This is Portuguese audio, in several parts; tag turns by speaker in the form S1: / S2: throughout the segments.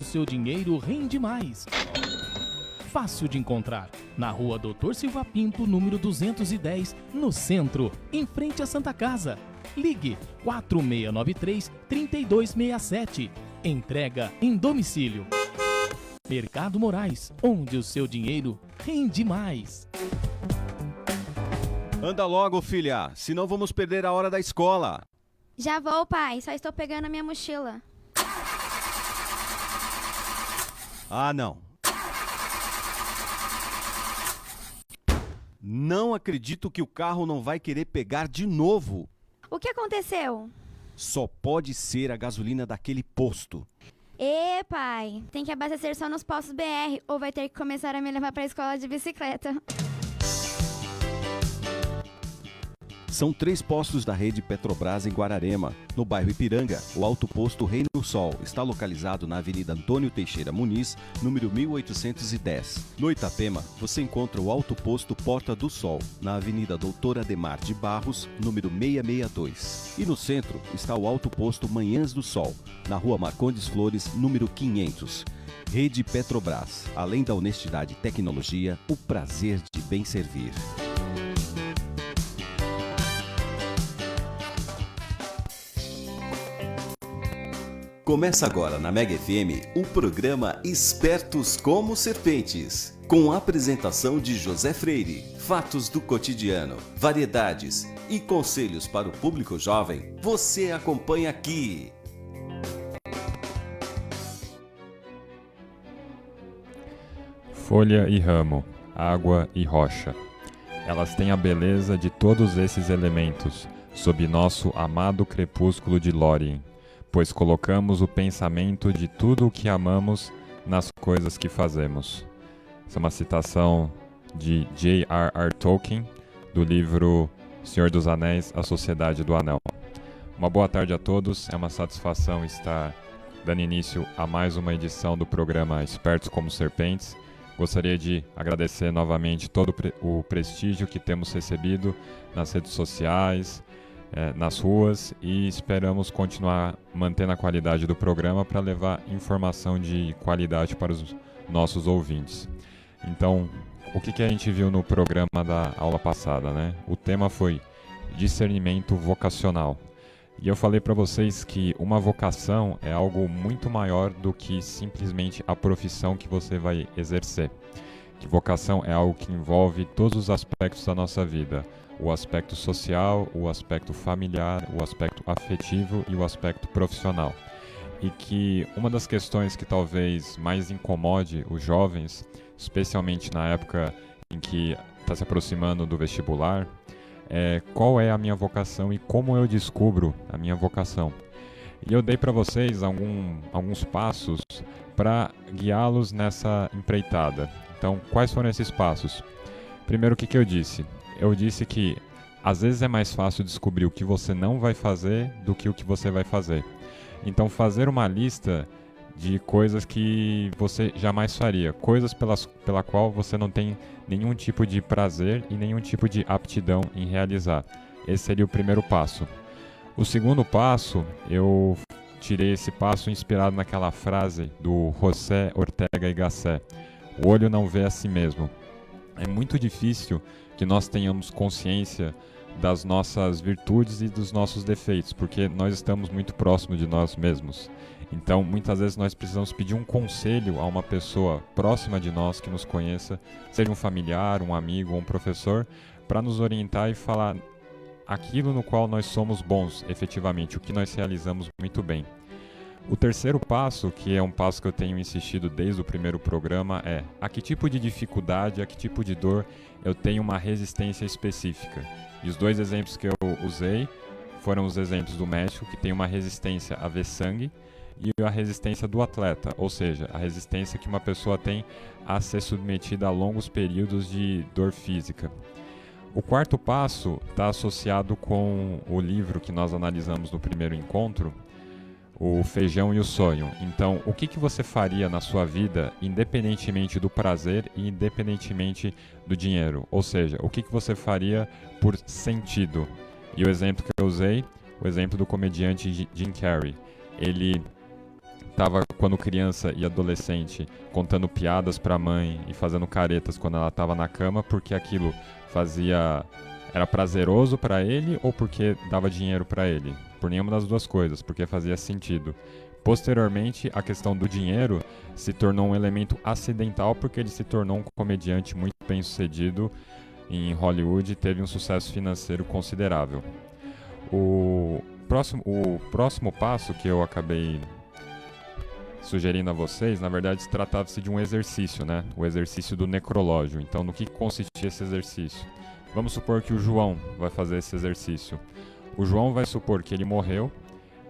S1: O seu dinheiro rende mais. Fácil de encontrar. Na rua Doutor Silva Pinto, número 210, no centro, em frente à Santa Casa. Ligue 4693-3267. Entrega em domicílio. Mercado Moraes, onde o seu dinheiro rende mais.
S2: Anda logo, filha, senão vamos perder a hora da escola.
S3: Já vou, pai. Só estou pegando a minha mochila.
S2: Ah, não. Não acredito que o carro não vai querer pegar de novo.
S3: O que aconteceu?
S2: Só pode ser a gasolina daquele posto.
S3: Pai. Tem que abastecer só nos postos BR ou vai ter que começar a me levar para a escola de bicicleta.
S2: São 3 postos da rede Petrobras em Guararema. No bairro Ipiranga, o Alto Posto Reino Sol está localizado na Avenida Antônio Teixeira Muniz, número 1810. No Itapema, você encontra o Alto Posto Porta do Sol, na Avenida Doutor Ademar de Barros, número 662. E no centro está o Alto Posto Manhãs do Sol, na Rua Marcondes Flores, número 500. Rede Petrobras. Além da honestidade e tecnologia, o prazer de bem servir. Começa agora na Mega FM o programa Espertos como Serpentes, com a apresentação de José Freire, fatos do cotidiano, variedades e conselhos para o público jovem. Você acompanha aqui.
S4: Folha e ramo, água e rocha. Elas têm a beleza de todos esses elementos, sob nosso amado crepúsculo de Lórien, pois colocamos o pensamento de tudo o que amamos nas coisas que fazemos. Essa é uma citação de J.R.R. Tolkien, do livro Senhor dos Anéis, A Sociedade do Anel. Uma boa tarde a todos, é uma satisfação estar dando início a mais uma edição do programa Espertos como Serpentes. Gostaria de agradecer novamente todo o prestígio que temos recebido nas redes sociais, nas ruas, e esperamos continuar mantendo a qualidade do programa para levar informação de qualidade para os nossos ouvintes. Então, o que a gente viu no programa da aula passada, né? O tema foi discernimento vocacional. E eu falei para vocês que uma vocação é algo muito maior do que simplesmente a profissão que você vai exercer. Que vocação é algo que envolve todos os aspectos da nossa vida. O aspecto social, o aspecto familiar, o aspecto afetivo e o aspecto profissional. E que uma das questões que talvez mais incomode os jovens, especialmente na época em que está se aproximando do vestibular, é qual é a minha vocação e como eu descubro a minha vocação. E eu dei para vocês alguns passos para guiá-los nessa empreitada. Então, quais foram esses passos? Primeiro, o que eu disse? Eu disse que às vezes é mais fácil descobrir o que você não vai fazer do que o que você vai fazer. Então, fazer uma lista de coisas que você jamais faria, coisas pela qual você não tem nenhum tipo de prazer e nenhum tipo de aptidão em realizar. Esse seria o primeiro passo. O segundo passo, eu tirei esse passo inspirado naquela frase do José Ortega y Gasset: o olho não vê a si mesmo. É muito difícil que nós tenhamos consciência das nossas virtudes e dos nossos defeitos, porque nós estamos muito próximos de nós mesmos. Então, muitas vezes nós precisamos pedir um conselho a uma pessoa próxima de nós que nos conheça, seja um familiar, um amigo ou um professor, para nos orientar e falar aquilo no qual nós somos bons, efetivamente, o que nós realizamos muito bem. O terceiro passo, que é um passo que eu tenho insistido desde o primeiro programa, é a que tipo de dificuldade, a que tipo de dor eu tenho uma resistência específica. E os 2 exemplos que eu usei foram os exemplos do médico, que tem uma resistência a ver sangue, e a resistência do atleta, ou seja, a resistência que uma pessoa tem a ser submetida a longos períodos de dor física. O quarto passo está associado com o livro que nós analisamos no primeiro encontro, O Feijão e o Sonho. Então, o que você faria na sua vida, independentemente do prazer e independentemente do dinheiro? Ou seja, o que você faria por sentido? E o exemplo que eu usei, o exemplo do comediante Jim Carrey. Ele estava, quando criança e adolescente, contando piadas para a mãe e fazendo caretas quando ela estava na cama, porque aquilo era prazeroso para ele ou porque dava dinheiro para ele? Por nenhuma das duas coisas, porque fazia sentido. Posteriormente, a questão do dinheiro se tornou um elemento acidental porque ele se tornou um comediante muito bem-sucedido em Hollywood e teve um sucesso financeiro considerável. O próximo passo que eu acabei sugerindo a vocês, na verdade, tratava-se de um exercício, né? O exercício do necrológio. Então, no que consistia esse exercício? Vamos supor que o João vai fazer esse exercício. O João vai supor que ele morreu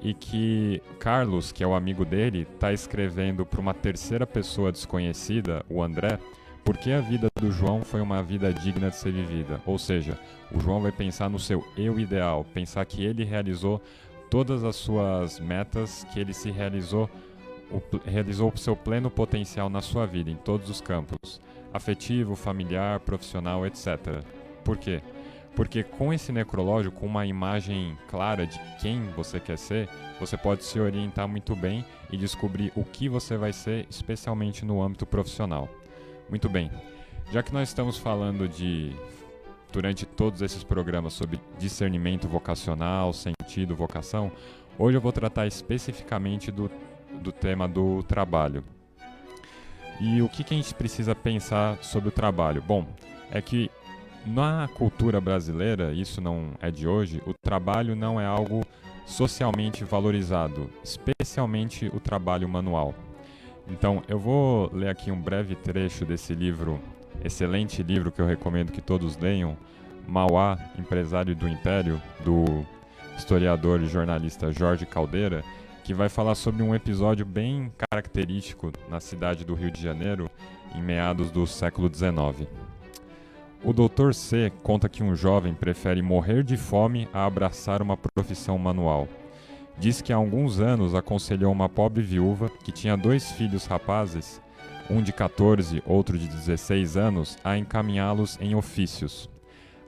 S4: e que Carlos, que é o amigo dele, está escrevendo para uma terceira pessoa desconhecida, o André, porque a vida do João foi uma vida digna de ser vivida. Ou seja, o João vai pensar no seu eu ideal, pensar que ele realizou todas as suas metas, que ele se realizou o seu pleno potencial na sua vida, em todos os campos, afetivo, familiar, profissional, etc. Por quê? Porque com esse necrológio, com uma imagem clara de quem você quer ser, você pode se orientar muito bem e descobrir o que você vai ser, especialmente no âmbito profissional. Muito bem, já que nós estamos falando durante todos esses programas sobre discernimento vocacional, sentido, vocação, hoje eu vou tratar especificamente do tema do trabalho. E o que a gente precisa pensar sobre o trabalho? Bom, é que na cultura brasileira, isso não é de hoje, o trabalho não é algo socialmente valorizado, especialmente o trabalho manual. Então, eu vou ler aqui um breve trecho desse livro, excelente livro que eu recomendo que todos leiam, Mauá, Empresário do Império, do historiador e jornalista Jorge Caldeira, que vai falar sobre um episódio bem característico na cidade do Rio de Janeiro, em meados do século XIX. O Dr. C conta que um jovem prefere morrer de fome a abraçar uma profissão manual. Diz que há alguns anos aconselhou uma pobre viúva que tinha 2 filhos rapazes, um de 14, outro de 16 anos, a encaminhá-los em ofícios.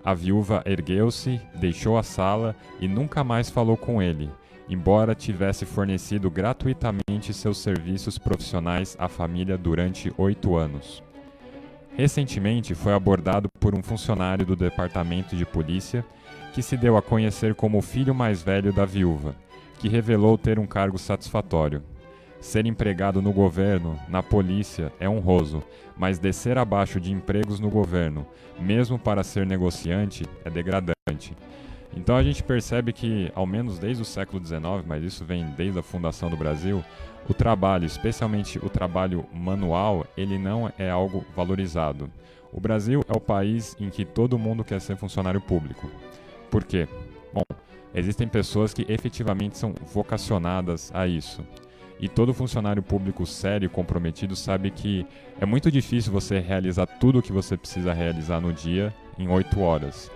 S4: A viúva ergueu-se, deixou a sala e nunca mais falou com ele, embora tivesse fornecido gratuitamente seus serviços profissionais à família durante 8 anos. Recentemente foi abordado por um funcionário do departamento de polícia que se deu a conhecer como o filho mais velho da viúva, que revelou ter um cargo satisfatório. Ser empregado no governo, na polícia, é honroso, mas descer abaixo de empregos no governo, mesmo para ser negociante, é degradante. Então a gente percebe que, ao menos desde o século XIX, mas isso vem desde a fundação do Brasil, o trabalho, especialmente o trabalho manual, ele não é algo valorizado. O Brasil é o país em que todo mundo quer ser funcionário público. Por quê? Bom, existem pessoas que efetivamente são vocacionadas a isso. E todo funcionário público sério e comprometido sabe que é muito difícil você realizar tudo o que você precisa realizar no dia em 8 horas.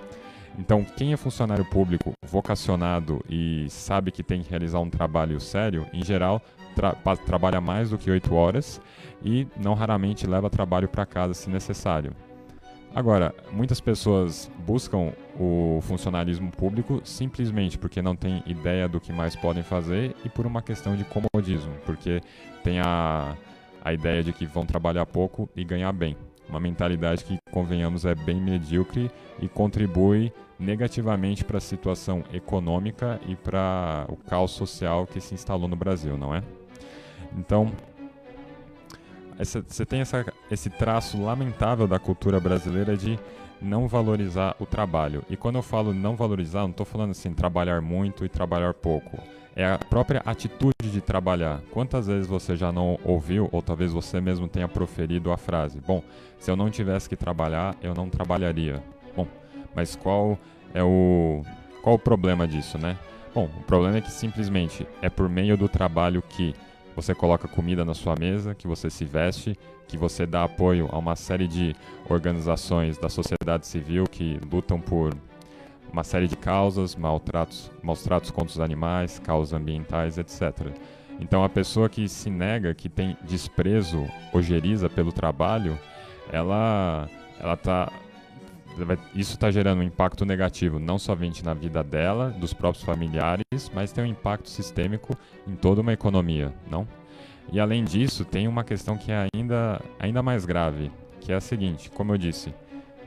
S4: Então, quem é funcionário público vocacionado e sabe que tem que realizar um trabalho sério, em geral, trabalha mais do que 8 horas e não raramente leva trabalho para casa se necessário. Agora, muitas pessoas buscam o funcionalismo público simplesmente porque não têm ideia do que mais podem fazer e por uma questão de comodismo, porque tem a ideia de que vão trabalhar pouco e ganhar bem. Uma mentalidade que, convenhamos, é bem medíocre e contribui negativamente para a situação econômica e para o caos social que se instalou no Brasil, não é? Então, você tem esse traço lamentável da cultura brasileira de não valorizar o trabalho. E quando eu falo não valorizar, não estou falando assim, trabalhar muito e trabalhar pouco. É a própria atitude de trabalhar. Quantas vezes você já não ouviu, ou talvez você mesmo tenha proferido a frase: bom, se eu não tivesse que trabalhar, eu não trabalharia. Bom, mas qual o problema disso, né? Bom, o problema é que simplesmente é por meio do trabalho que você coloca comida na sua mesa, que você se veste, que você dá apoio a uma série de organizações da sociedade civil que lutam por uma série de causas, maus tratos contra os animais, causas ambientais, etc. Então a pessoa que se nega, que tem desprezo, ojeriza pelo trabalho, isso está gerando um impacto negativo, não somente na vida dela, dos próprios familiares, mas tem um impacto sistêmico em toda uma economia, não? E além disso, tem uma questão que é ainda mais grave, que é a seguinte, como eu disse,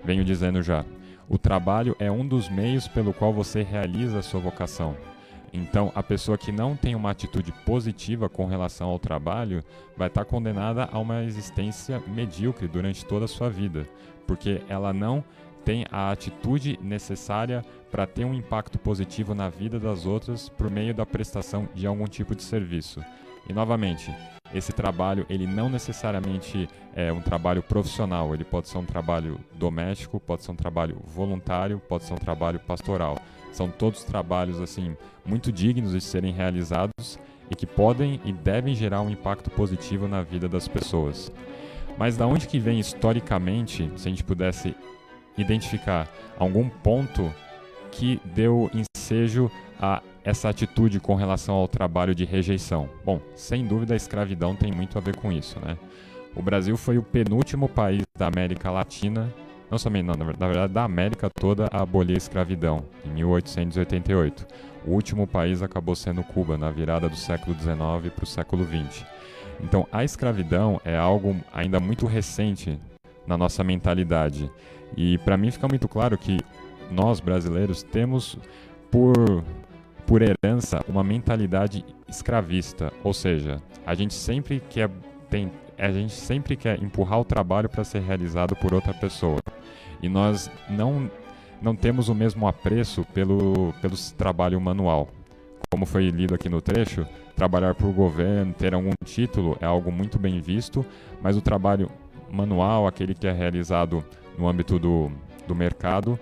S4: venho dizendo já, o trabalho é um dos meios pelo qual você realiza a sua vocação. Então, a pessoa que não tem uma atitude positiva com relação ao trabalho vai estar condenada a uma existência medíocre durante toda a sua vida, porque ela não tem a atitude necessária para ter um impacto positivo na vida das outras por meio da prestação de algum tipo de serviço. E, novamente, esse trabalho ele não necessariamente é um trabalho profissional, ele pode ser um trabalho doméstico, pode ser um trabalho voluntário, pode ser um trabalho pastoral. São todos trabalhos assim muito dignos de serem realizados e que podem e devem gerar um impacto positivo na vida das pessoas. Mas da onde que vem historicamente, se a gente pudesse identificar algum ponto que deu ensejo a essa atitude com relação ao trabalho de rejeição? Bom, sem dúvida a escravidão tem muito a ver com isso, né? O Brasil foi o penúltimo país da América Latina, não somente, não, na verdade da América toda, a abolir a escravidão, em 1888. O último país acabou sendo Cuba, na virada do século XIX para o século XX. Então, a escravidão é algo ainda muito recente na nossa mentalidade. E para mim fica muito claro que nós, brasileiros, temos por herança uma mentalidade escravista. Ou seja, a gente sempre quer empurrar o trabalho para ser realizado por outra pessoa. E nós não temos o mesmo apreço pelo trabalho manual. Como foi lido aqui no trecho, trabalhar para o governo, ter algum título é algo muito bem visto, mas o trabalho manual, aquele que é realizado no âmbito do mercado,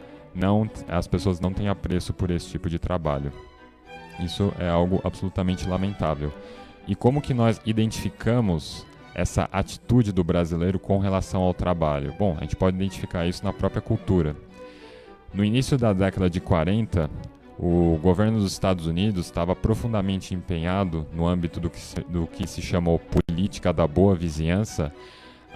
S4: as pessoas não têm apreço por esse tipo de trabalho. Isso é algo absolutamente lamentável. E como que nós identificamos essa atitude do brasileiro com relação ao trabalho? Bom, a gente pode identificar isso na própria cultura. No início da década de 40, o governo dos Estados Unidos estava profundamente empenhado, no âmbito do que se chamou política da boa vizinhança,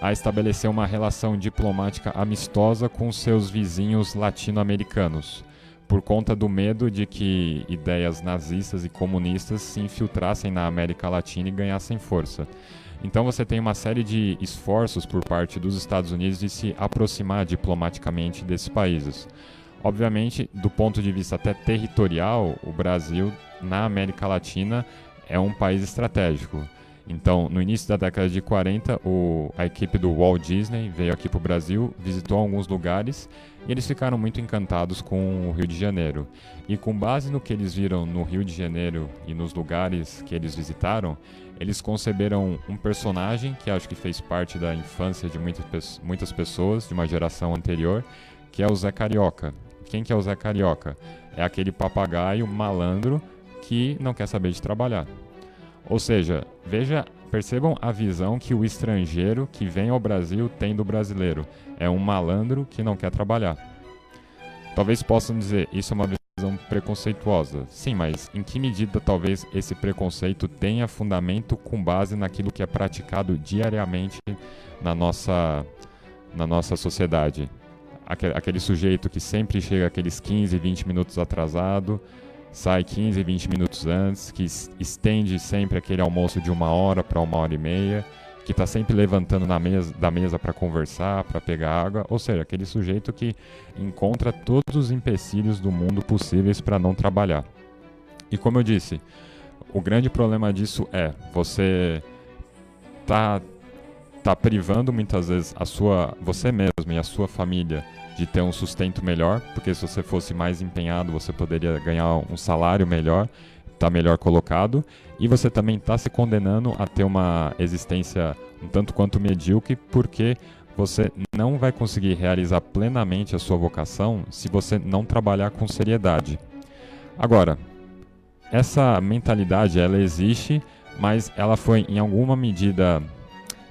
S4: a estabelecer uma relação diplomática amistosa com seus vizinhos latino-americanos, por conta do medo de que ideias nazistas e comunistas se infiltrassem na América Latina e ganhassem força. Então você tem uma série de esforços por parte dos Estados Unidos de se aproximar diplomaticamente desses países. Obviamente, do ponto de vista até territorial, o Brasil, na América Latina, é um país estratégico. Então, no início da década de 40, a equipe do Walt Disney veio aqui para o Brasil, visitou alguns lugares e eles ficaram muito encantados com o Rio de Janeiro. E com base no que eles viram no Rio de Janeiro e nos lugares que eles visitaram, eles conceberam um personagem que acho que fez parte da infância de muitas pessoas de uma geração anterior, que é o Zé Carioca. Quem que é o Zé Carioca? É aquele papagaio malandro que não quer saber de trabalhar. Ou seja, percebam a visão que o estrangeiro que vem ao Brasil tem do brasileiro. É um malandro que não quer trabalhar. Talvez possam dizer, isso é uma visão preconceituosa. Sim, mas em que medida talvez esse preconceito tenha fundamento com base naquilo que é praticado diariamente na nossa sociedade? Aquele sujeito que sempre chega aqueles 15, 20 minutos atrasado, sai 15, 20 minutos antes, que estende sempre aquele almoço de 1 hora para 1h30, que está sempre levantando da mesa para conversar, para pegar água, ou seja, aquele sujeito que encontra todos os empecilhos do mundo possíveis para não trabalhar. E como eu disse, o grande problema disso é você tá privando muitas vezes você mesmo e a sua família de ter um sustento melhor, porque se você fosse mais empenhado, você poderia ganhar um salário melhor, estar melhor colocado, e você também está se condenando a ter uma existência um tanto quanto medíocre, porque você não vai conseguir realizar plenamente a sua vocação se você não trabalhar com seriedade. Agora, essa mentalidade, ela existe, mas ela foi em alguma medida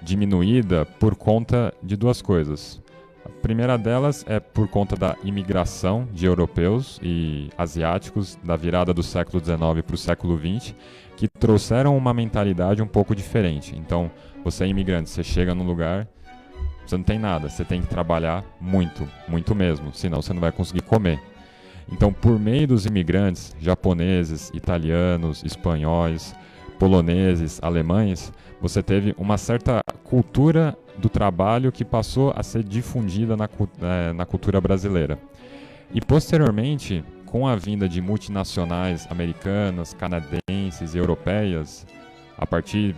S4: diminuída por conta de duas coisas. A primeira delas é por conta da imigração de europeus e asiáticos da virada do século XIX para o século XX, que trouxeram uma mentalidade um pouco diferente. Então, você é imigrante, você chega num lugar, você não tem nada, você tem que trabalhar muito, muito mesmo, senão você não vai conseguir comer. Então, por meio dos imigrantes japoneses, italianos, espanhóis, poloneses, alemães, você teve uma certa cultura do trabalho que passou a ser difundida na cultura brasileira. E posteriormente, com a vinda de multinacionais americanas, canadenses e europeias, a partir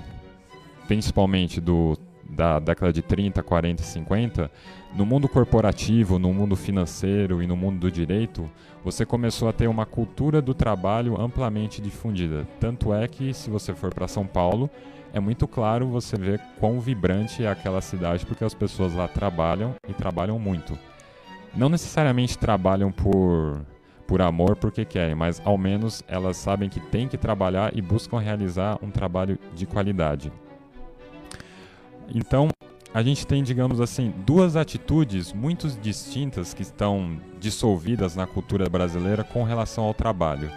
S4: principalmente da década de 30, 40 e 50, no mundo corporativo, no mundo financeiro e no mundo do direito, você começou a ter uma cultura do trabalho amplamente difundida. Tanto é que, se você for para São Paulo, é muito claro você ver quão vibrante é aquela cidade, porque as pessoas lá trabalham e trabalham muito. Não necessariamente trabalham por amor, porque querem, mas ao menos elas sabem que têm que trabalhar e buscam realizar um trabalho de qualidade. Então, a gente tem, digamos assim, duas atitudes muito distintas que estão dissolvidas na cultura brasileira com relação ao trabalho.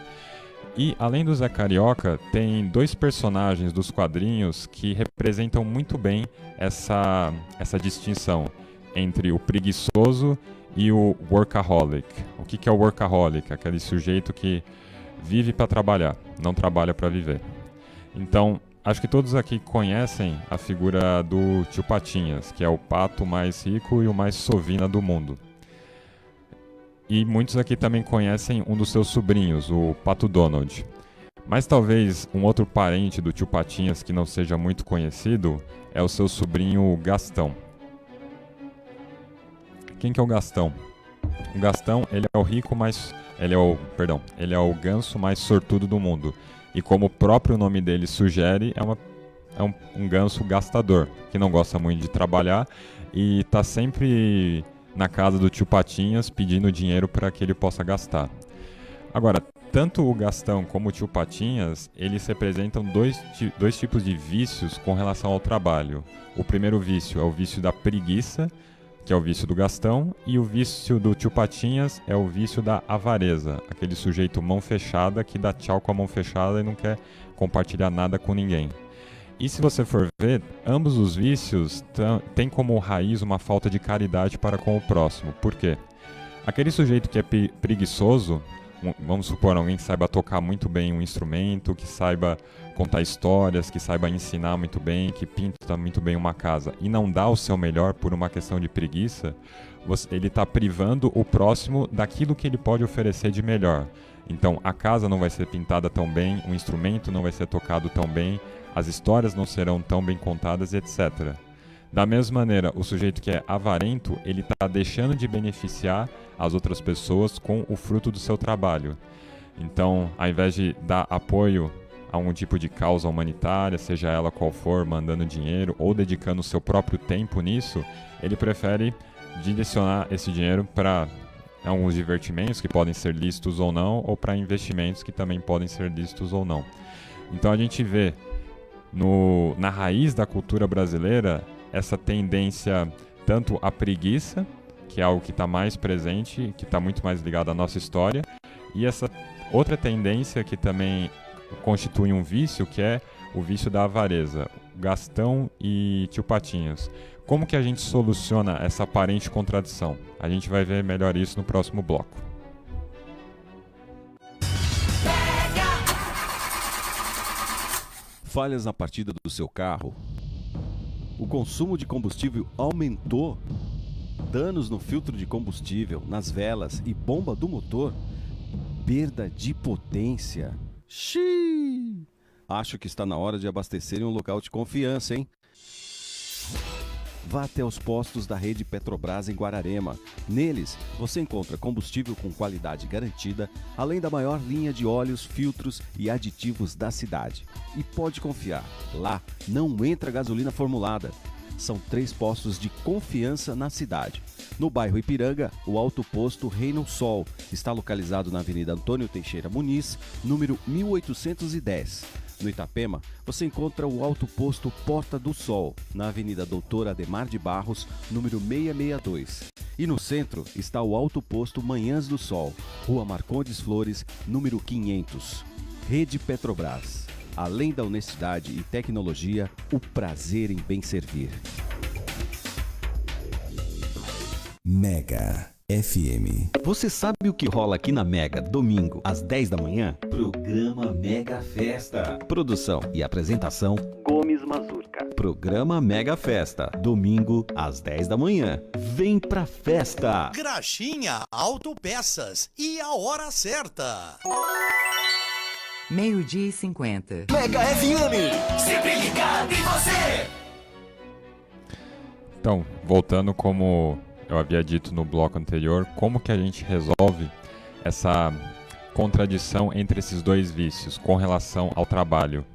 S4: E, além do Zé Carioca, tem dois personagens dos quadrinhos que representam muito bem essa distinção entre o preguiçoso e o workaholic. O que é o workaholic? Aquele sujeito que vive para trabalhar, não trabalha para viver. Então, acho que todos aqui conhecem a figura do Tio Patinhas, que é o pato mais rico e o mais sovina do mundo. E muitos aqui também conhecem um dos seus sobrinhos, o Pato Donald. Mas talvez um outro parente do Tio Patinhas que não seja muito conhecido é o seu sobrinho Gastão. Quem que é o Gastão? O Gastão, ele é o ganso mais sortudo do mundo. E como o próprio nome dele sugere, é um ganso gastador, que não gosta muito de trabalhar e está sempre na casa do Tio Patinhas pedindo dinheiro para que ele possa gastar. Agora, tanto o Gastão como o Tio Patinhas, eles representam dois tipos de vícios com relação ao trabalho. O primeiro vício é o vício da preguiça, que é o vício do Gastão, e o vício do Tio Patinhas é o vício da avareza, aquele sujeito mão fechada que dá tchau com a mão fechada e não quer compartilhar nada com ninguém. E se você for ver, ambos os vícios têm como raiz uma falta de caridade para com o próximo. Por quê? Aquele sujeito que é preguiçoso, vamos supor alguém que saiba tocar muito bem um instrumento, que saiba contar histórias, que saiba ensinar muito bem, que pinta muito bem uma casa e não dá o seu melhor por uma questão de preguiça, ele está privando o próximo daquilo que ele pode oferecer de melhor. Então a casa não vai ser pintada tão bem, o instrumento não vai ser tocado tão bem, as histórias não serão tão bem contadas, etc. Da mesma maneira, o sujeito que é avarento, ele está deixando de beneficiar as outras pessoas com o fruto do seu trabalho. Então, ao invés de dar apoio a um tipo de causa humanitária, seja ela qual for, mandando dinheiro ou dedicando o seu próprio tempo nisso, ele prefere direcionar esse dinheiro para alguns divertimentos que podem ser lícitos ou não, ou para investimentos que também podem ser lícitos ou não. Então a gente vê na raiz da cultura brasileira essa tendência tanto à preguiça, que é algo que está mais presente, que está muito mais ligado à nossa história, e essa outra tendência que também constitui um vício, que é o vício da avareza, Gastão e Tio Patinhas. Como que a gente soluciona essa aparente contradição? A gente vai ver melhor isso no próximo bloco.
S2: Falhas na partida do seu carro? O consumo de combustível aumentou? Danos no filtro de combustível, nas velas e bomba do motor? Perda de potência? Xiii! Acho que está na hora de abastecer em um local de confiança, hein? Vá até os postos da rede Petrobras em Guararema. Neles, você encontra combustível com qualidade garantida, além da maior linha de óleos, filtros e aditivos da cidade. E pode confiar, lá não entra gasolina formulada. São 3 postos de confiança na cidade. No bairro Ipiranga, o Alto Posto Reino Sol está localizado na Avenida Antônio Teixeira Muniz, número 1810. No Itapema, você encontra o Alto Posto Porta do Sol, na Avenida Doutor Ademar de Barros, número 662. E no centro está o Alto Posto Manhãs do Sol, Rua Marcondes Flores, número 500. Rede Petrobras. Além da honestidade e tecnologia, o prazer em bem servir.
S5: Mega FM.
S2: Você sabe o que rola aqui na Mega, domingo, às 10 da manhã? Programa Mega Festa. Produção e apresentação, Gomes Mazurca. Programa Mega Festa, domingo, às 10 da manhã. Vem pra festa!
S6: Graxinha Autopeças e a hora certa.
S7: 12:50.
S6: Mega FM, sempre ligado em você.
S4: Então, voltando como eu havia dito no bloco anterior, como que a gente resolve essa contradição entre esses dois vícios com relação ao trabalho?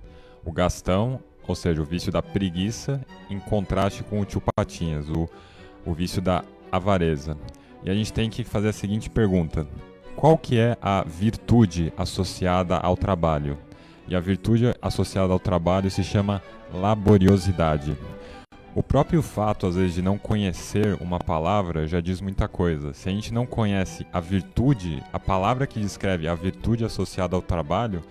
S4: O Gastão, ou seja, o vício da preguiça, em contraste com o tio Patinhas, o vício da avareza. E a gente tem que fazer a seguinte pergunta: qual que é a virtude associada ao trabalho? E a virtude associada ao trabalho se chama laboriosidade. O próprio fato, às vezes, de não conhecer uma palavra já diz muita coisa. Se a gente não conhece a virtude, a palavra que descreve a virtude associada ao trabalho,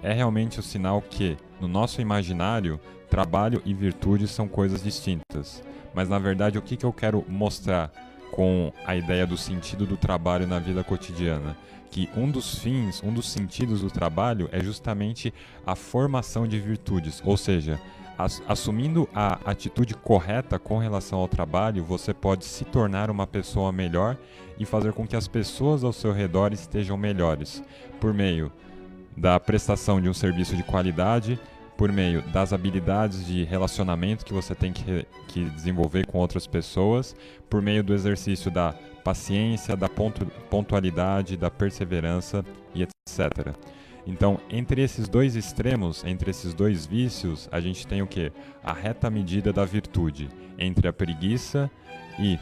S4: é realmente o sinal que, no nosso imaginário, trabalho e virtude são coisas distintas. Mas, na verdade, o que eu quero mostrar com a ideia do sentido do trabalho na vida cotidiana? Que um dos fins, um dos sentidos do trabalho é justamente a formação de virtudes, ou seja, assumindo a atitude correta com relação ao trabalho, você pode se tornar uma pessoa melhor e fazer com que as pessoas ao seu redor estejam melhores, por meio da prestação de um serviço de qualidade, por meio das habilidades de relacionamento que você tem que desenvolver com outras pessoas, por meio do exercício da paciência, da pontualidade, da perseverança e etc. Então, entre esses dois extremos, entre esses dois vícios, a gente tem o quê? A reta medida da virtude. Entre a preguiça e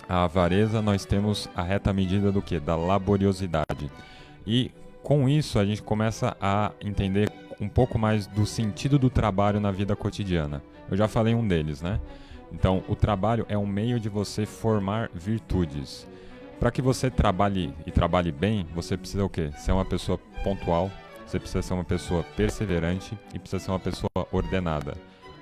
S4: a avareza, nós temos a reta medida do quê? Da laboriosidade. E com isso, a gente começa a entender um pouco mais do sentido do trabalho na vida cotidiana. Eu já falei um deles, né? Então, o trabalho é um meio de você formar virtudes. Para que você trabalhe e trabalhe bem, você precisa o quê? Ser uma pessoa pontual, você precisa ser uma pessoa perseverante e precisa ser uma pessoa ordenada.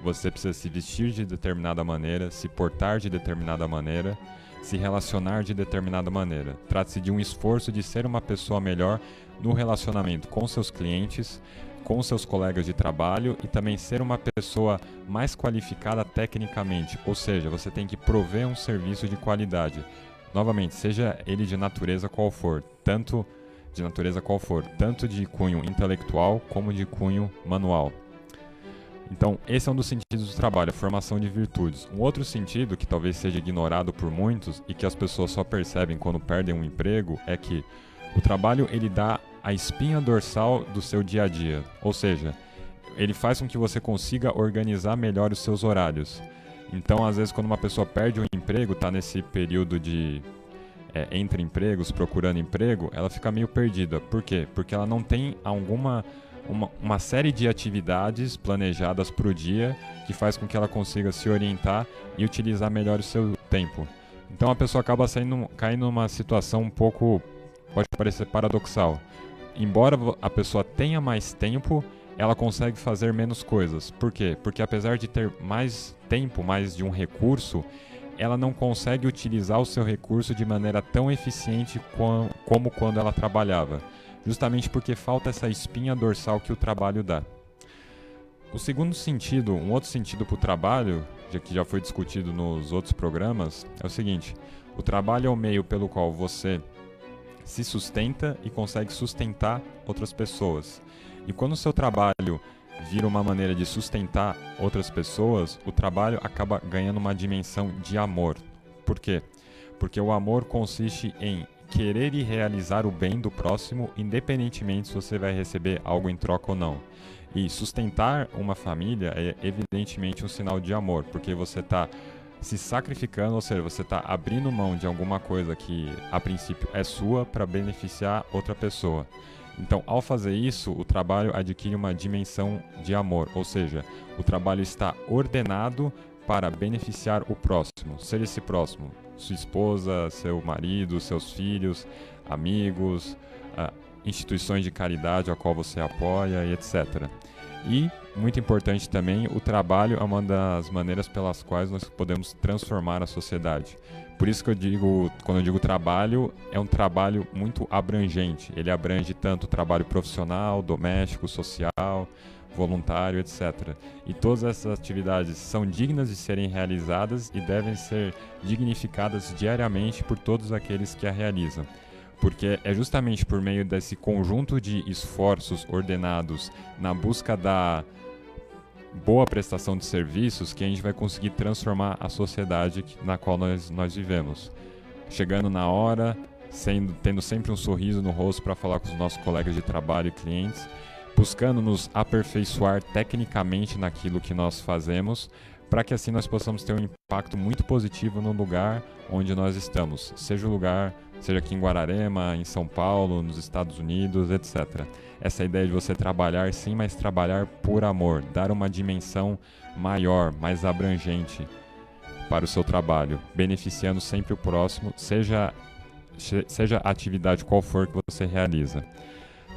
S4: Você precisa se vestir de determinada maneira, se portar de determinada maneira, se relacionar de determinada maneira. Trata-se de um esforço de ser uma pessoa melhor no relacionamento com seus clientes, com seus colegas de trabalho e também ser uma pessoa mais qualificada tecnicamente, ou seja, você tem que prover um serviço de qualidade. Novamente, seja ele de natureza qual for, tanto de cunho intelectual como de cunho manual. Então, esse é um dos sentidos do trabalho, a formação de virtudes. Um outro sentido, que talvez seja ignorado por muitos e que as pessoas só percebem quando perdem um emprego, é que o trabalho ele dá a espinha dorsal do seu dia a dia, ou seja, ele faz com que você consiga organizar melhor os seus horários. Então, às vezes, quando uma pessoa perde um emprego, está nesse período de entre empregos, procurando emprego, ela fica meio perdida. Por quê? Porque ela não tem uma série de atividades planejadas para o dia que faz com que ela consiga se orientar e utilizar melhor o seu tempo. Então, a pessoa acaba caindo numa situação um pouco, pode parecer paradoxal. Embora a pessoa tenha mais tempo, ela consegue fazer menos coisas. Por quê? Porque apesar de ter mais tempo, mais de um recurso, ela não consegue utilizar o seu recurso de maneira tão eficiente como quando ela trabalhava. Justamente porque falta essa espinha dorsal que o trabalho dá. O segundo sentido, um outro sentido para o trabalho, que já foi discutido nos outros programas, é o seguinte: o trabalho é o meio pelo qual você se sustenta e consegue sustentar outras pessoas. E quando o seu trabalho vira uma maneira de sustentar outras pessoas, o trabalho acaba ganhando uma dimensão de amor. Por quê? Porque o amor consiste em querer e realizar o bem do próximo, independentemente se você vai receber algo em troca ou não. E sustentar uma família é evidentemente um sinal de amor, porque você está se sacrificando, ou seja, você está abrindo mão de alguma coisa que a princípio é sua para beneficiar outra pessoa. Então, ao fazer isso, o trabalho adquire uma dimensão de amor, ou seja, o trabalho está ordenado para beneficiar o próximo, ser esse próximo, sua esposa, seu marido, seus filhos, amigos, instituições de caridade a qual você apoia e etc. E muito importante também, o trabalho é uma das maneiras pelas quais nós podemos transformar a sociedade. Por isso que eu digo, quando eu digo trabalho, é um trabalho muito abrangente. Ele abrange tanto o trabalho profissional, doméstico, social, voluntário, etc. E todas essas atividades são dignas de serem realizadas e devem ser dignificadas diariamente por todos aqueles que a realizam. Porque é justamente por meio desse conjunto de esforços ordenados na busca da boa prestação de serviços que a gente vai conseguir transformar a sociedade na qual nós vivemos. Chegando na hora, tendo sempre um sorriso no rosto para falar com os nossos colegas de trabalho e clientes, buscando nos aperfeiçoar tecnicamente naquilo que nós fazemos, para que assim nós possamos ter um impacto muito positivo no lugar onde nós estamos, seja o lugar, seja aqui em Guararema, em São Paulo, nos Estados Unidos, etc. Essa ideia de você trabalhar sim, mas trabalhar por amor, dar uma dimensão maior, mais abrangente para o seu trabalho, beneficiando sempre o próximo, seja a atividade qual for que você realiza.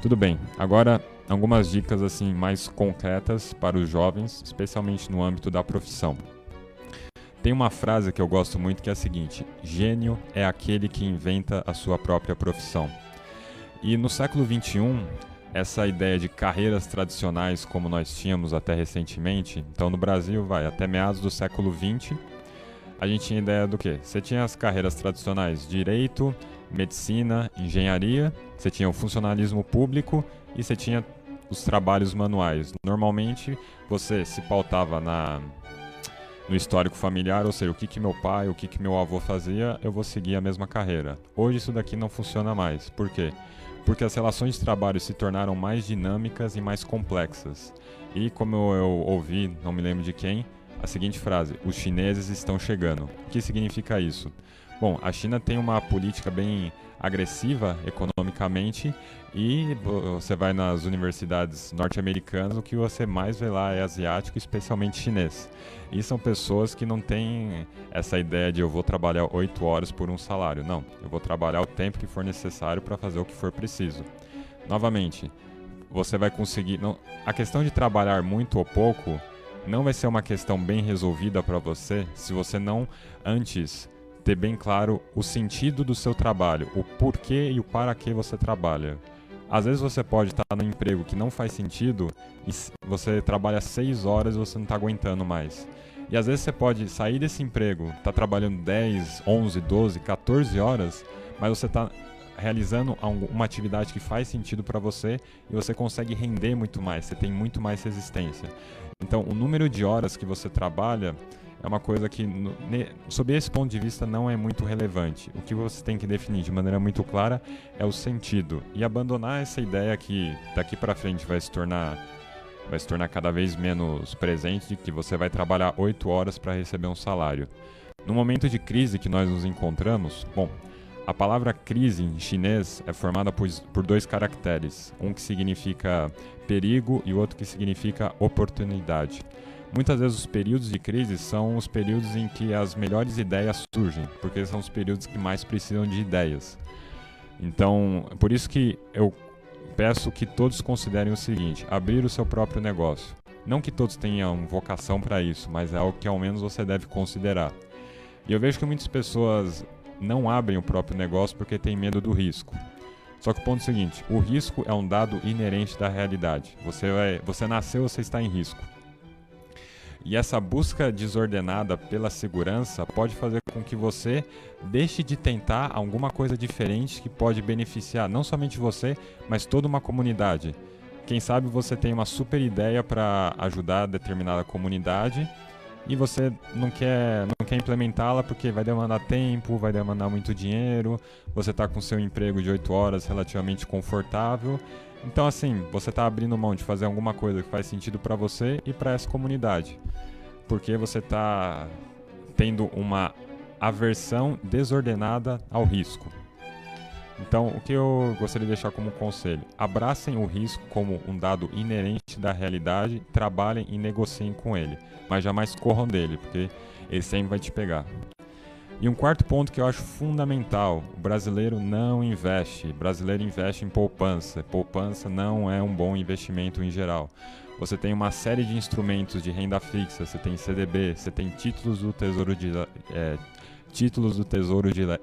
S4: Tudo bem, agora algumas dicas assim mais concretas para os jovens, especialmente no âmbito da profissão. Tem uma frase que eu gosto muito que é a seguinte: gênio é aquele que inventa a sua própria profissão. E no século XXI, essa ideia de carreiras tradicionais como nós tínhamos até recentemente, então no Brasil, até meados do século XX, a gente tinha ideia do quê? Você tinha as carreiras tradicionais, direito, medicina, engenharia, você tinha o funcionalismo público e você tinha os trabalhos manuais. Normalmente você se pautava no histórico familiar, ou seja, o que meu pai, o que meu avô fazia, eu vou seguir a mesma carreira. Hoje isso daqui não funciona mais. Por quê? Porque as relações de trabalho se tornaram mais dinâmicas e mais complexas. E como eu ouvi, não me lembro de quem, a seguinte frase: os chineses estão chegando. O que significa isso? Bom, a China tem uma política bem agressiva economicamente e você vai nas universidades norte-americanas, o que você mais vê lá é asiático, especialmente chinês. E são pessoas que não têm essa ideia de eu vou trabalhar 8 horas por um salário. Não, eu vou trabalhar o tempo que for necessário para fazer o que for preciso. Novamente, você vai conseguir... a questão de trabalhar muito ou pouco não vai ser uma questão bem resolvida para você se você não antes ter bem claro o sentido do seu trabalho, o porquê e o para que você trabalha. Às vezes você pode estar num emprego que não faz sentido e você trabalha 6 horas e você não está aguentando mais. E às vezes você pode sair desse emprego, tá trabalhando 10, 11, 12, 14 horas, mas você está realizando uma atividade que faz sentido para você e você consegue render muito mais, você tem muito mais resistência. Então, o número de horas que você trabalha é uma coisa que, sob esse ponto de vista, não é muito relevante. O que você tem que definir de maneira muito clara é o sentido e abandonar essa ideia que daqui para frente vai se tornar cada vez menos presente, de que você vai trabalhar 8 horas para receber um salário. No momento de crise que nós nos encontramos, a palavra crise em chinês é formada por 2 caracteres, um que significa perigo e o outro que significa oportunidade. Muitas vezes os períodos de crise são os períodos em que as melhores ideias surgem, porque são os períodos que mais precisam de ideias. Então, por isso que eu peço que todos considerem o seguinte: abrir o seu próprio negócio. Não que todos tenham vocação para isso, mas é algo que ao menos você deve considerar. E eu vejo que muitas pessoas não abrem o próprio negócio porque têm medo do risco. Só que o ponto é o seguinte: o risco é um dado inerente da realidade. Você nasceu, você está em risco. E essa busca desordenada pela segurança pode fazer com que você deixe de tentar alguma coisa diferente que pode beneficiar não somente você, mas toda uma comunidade. Quem sabe você tem uma super ideia para ajudar determinada comunidade e você não quer implementá-la porque vai demandar tempo, vai demandar muito dinheiro, você está com seu emprego de 8 horas relativamente confortável. Então, assim, você está abrindo mão de fazer alguma coisa que faz sentido para você e para essa comunidade, porque você está tendo uma aversão desordenada ao risco. Então, o que eu gostaria de deixar como conselho: abracem o risco como um dado inerente da realidade, trabalhem e negociem com ele, mas jamais corram dele, porque ele sempre vai te pegar. E um quarto ponto que eu acho fundamental: o brasileiro não investe. O brasileiro investe em poupança. Poupança não é um bom investimento em geral. você tem uma série de instrumentos de renda fixa, você tem CDB, você tem títulos do Tesouro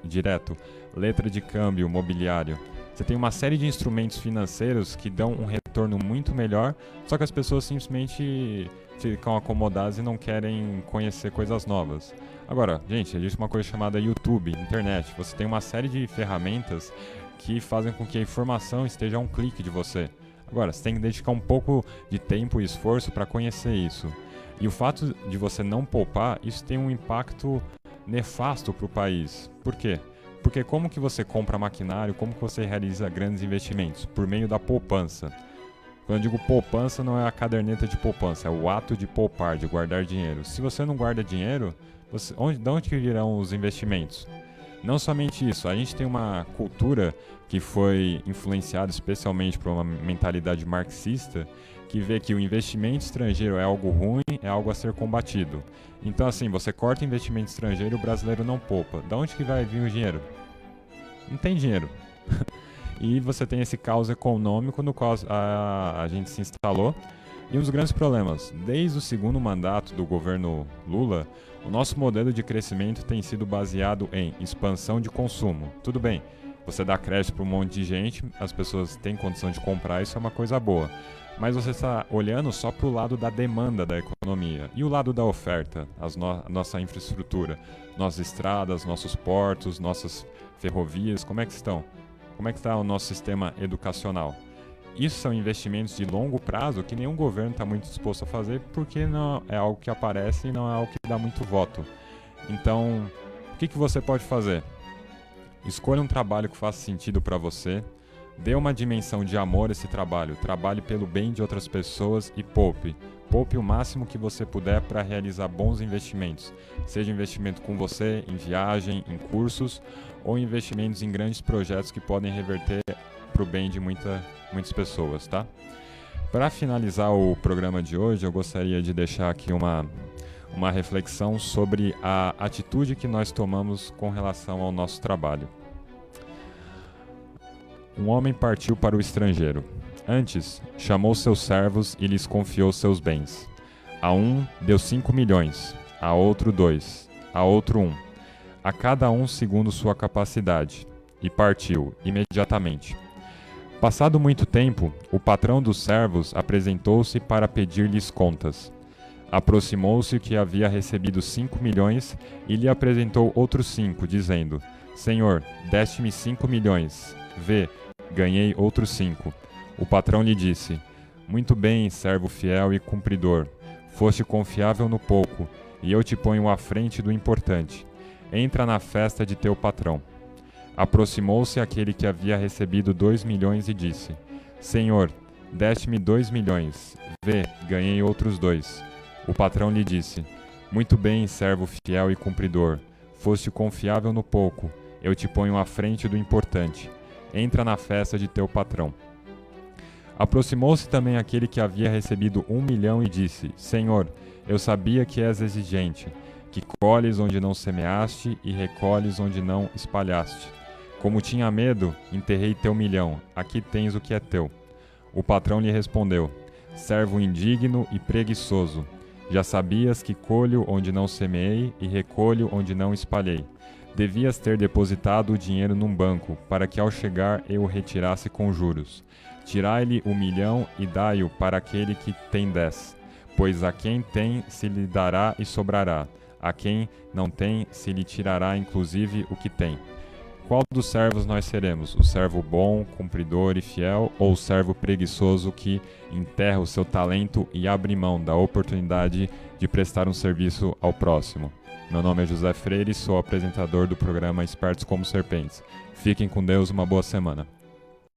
S4: Direto, letra de câmbio, mobiliário. Você tem uma série de instrumentos financeiros que dão um retorno muito melhor, só que as pessoas simplesmente ficam acomodadas e não querem conhecer coisas novas. Agora, gente, existe uma coisa chamada YouTube, internet. Você tem uma série de ferramentas que fazem com que a informação esteja a um clique de você. Agora, você tem que dedicar um pouco de tempo e esforço para conhecer isso. E o fato de você não poupar, isso tem um impacto nefasto para o país. Por quê? Porque como que você compra maquinário, como que você realiza grandes investimentos? Por meio da poupança. Quando eu digo poupança, não é a caderneta de poupança, é o ato de poupar, de guardar dinheiro. Se você não guarda dinheiro, de onde que virão os investimentos? Não somente isso, a gente tem uma cultura que foi influenciada especialmente por uma mentalidade marxista que vê que o investimento estrangeiro é algo ruim, é algo a ser combatido. Então assim, você corta investimento estrangeiro e o brasileiro não poupa. Da onde que vai vir o dinheiro? Não tem dinheiro. E você tem esse caos econômico no qual a gente se instalou. E um dos grandes problemas, desde o segundo mandato do governo Lula, o nosso modelo de crescimento tem sido baseado em expansão de consumo. Tudo bem, você dá crédito para um monte de gente, as pessoas têm condição de comprar, isso é uma coisa boa. Mas você está olhando só para o lado da demanda da economia. E o lado da oferta, nossa infraestrutura, nossas estradas, nossos portos, nossas ferrovias, como é que estão? Como é que está o nosso sistema educacional? Isso são investimentos de longo prazo que nenhum governo está muito disposto a fazer porque não é algo que aparece e não é algo que dá muito voto. Então, o que você pode fazer? Escolha um trabalho que faça sentido para você, dê uma dimensão de amor a esse trabalho, trabalhe pelo bem de outras pessoas e poupe. Poupe o máximo que você puder para realizar bons investimentos, seja investimento com você, em viagem, em cursos, ou investimentos em grandes projetos que podem reverter para o bem de muitas pessoas, tá? Para finalizar o programa de hoje, eu gostaria de deixar aqui uma reflexão sobre a atitude que nós tomamos com relação ao nosso trabalho. Um homem partiu para o estrangeiro. Antes, chamou seus servos e lhes confiou seus bens. A um deu 5 milhões, a outro 2, a outro 1, a cada um segundo sua capacidade, e partiu imediatamente. Passado muito tempo, o patrão dos servos apresentou-se para pedir-lhes contas. Aproximou-se o que havia recebido 5 milhões e lhe apresentou outros 5, dizendo: Senhor, deste-me 5 milhões. Vê, ganhei outros 5. O patrão lhe disse: Muito bem, servo fiel e cumpridor. Foste confiável no pouco, e eu te ponho à frente do importante. Entra na festa de teu patrão. Aproximou-se aquele que havia recebido 2 milhões e disse: Senhor, deste-me 2 milhões. Vê, ganhei outros 2. O patrão lhe disse: Muito bem, servo fiel e cumpridor. Foste confiável no pouco, eu te ponho à frente do importante. Entra na festa de teu patrão. Aproximou-se também aquele que havia recebido 1 milhão e disse: Senhor, eu sabia que és exigente, que colhes onde não semeaste e recolhes onde não espalhaste. Como tinha medo, enterrei teu 1 milhão, aqui tens o que é teu. O patrão lhe respondeu: Servo indigno e preguiçoso, já sabias que colho onde não semeei e recolho onde não espalhei. Devias ter depositado o dinheiro num banco, para que ao chegar eu o retirasse com juros. Tirai-lhe 1 milhão e dai-o para aquele que tem 10. Pois a quem tem se lhe dará e sobrará, a quem não tem se lhe tirará inclusive o que tem. Qual dos servos nós seremos? O servo bom, cumpridor e fiel, ou o servo preguiçoso que enterra o seu talento e abre mão da oportunidade de prestar um serviço ao próximo? Meu nome é José Freire e sou apresentador do programa Espertos como Serpentes. Fiquem com Deus, uma boa semana.